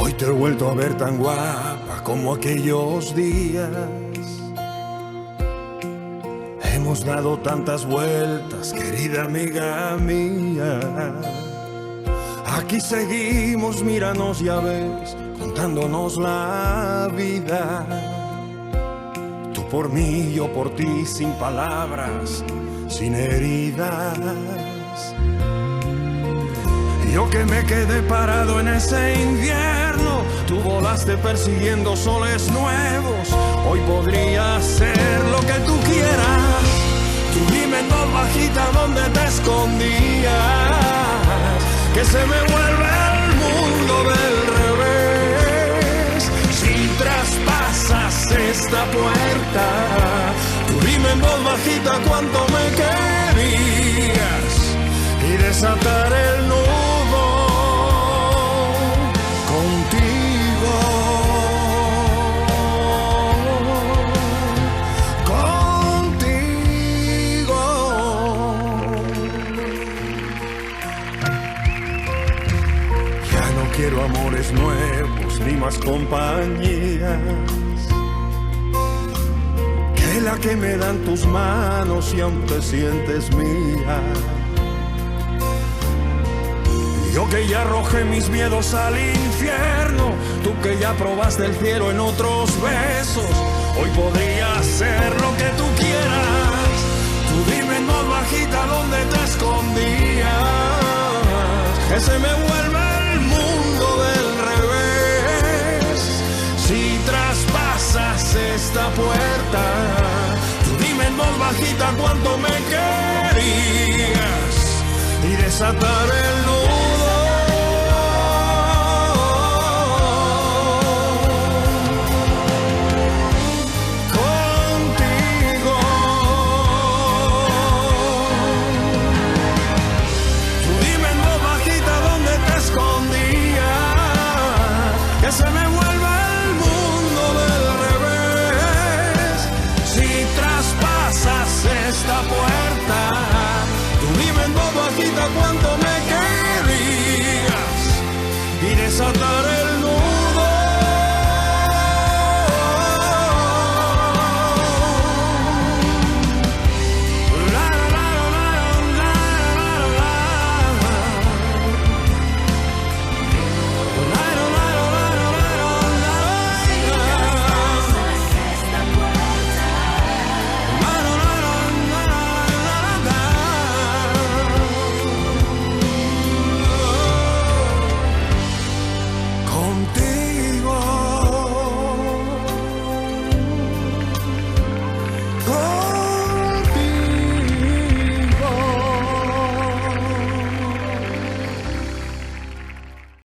Hoy te he vuelto a ver tan guapa como aquellos días. Hemos dado tantas vueltas, querida amiga mía. Aquí seguimos, míranos, ya ves, contándonos la vida. Tú por mí, yo por ti, sin palabras, sin heridas. Yo que me quedé parado en ese invierno, tú volaste persiguiendo soles nuevos. Hoy podría ser lo que tú quieras. Tú dime en voz bajita dónde te escondías, que se me vuelve el mundo del revés si traspasas esta puerta. Tú dime en voz bajita cuánto me querías y desatar el nudo contigo. Ya no quiero amores nuevos ni más compañías que la que me dan tus manos y aún te sientes mía. Yo que ya arrojé mis miedos al infierno, tú que ya probaste el cielo en otros besos, hoy podría ser lo que tú quieras. Tú dime en voz bajita dónde te escondías, que se me vuelve el mundo del revés si traspasas esta puerta. Tú dime en voz bajita cuánto me querías y desatar el nudo. Que se me vuelva el mundo del revés si traspasas esta puerta. Tú dime en voz bajita cuánto me querías y desataré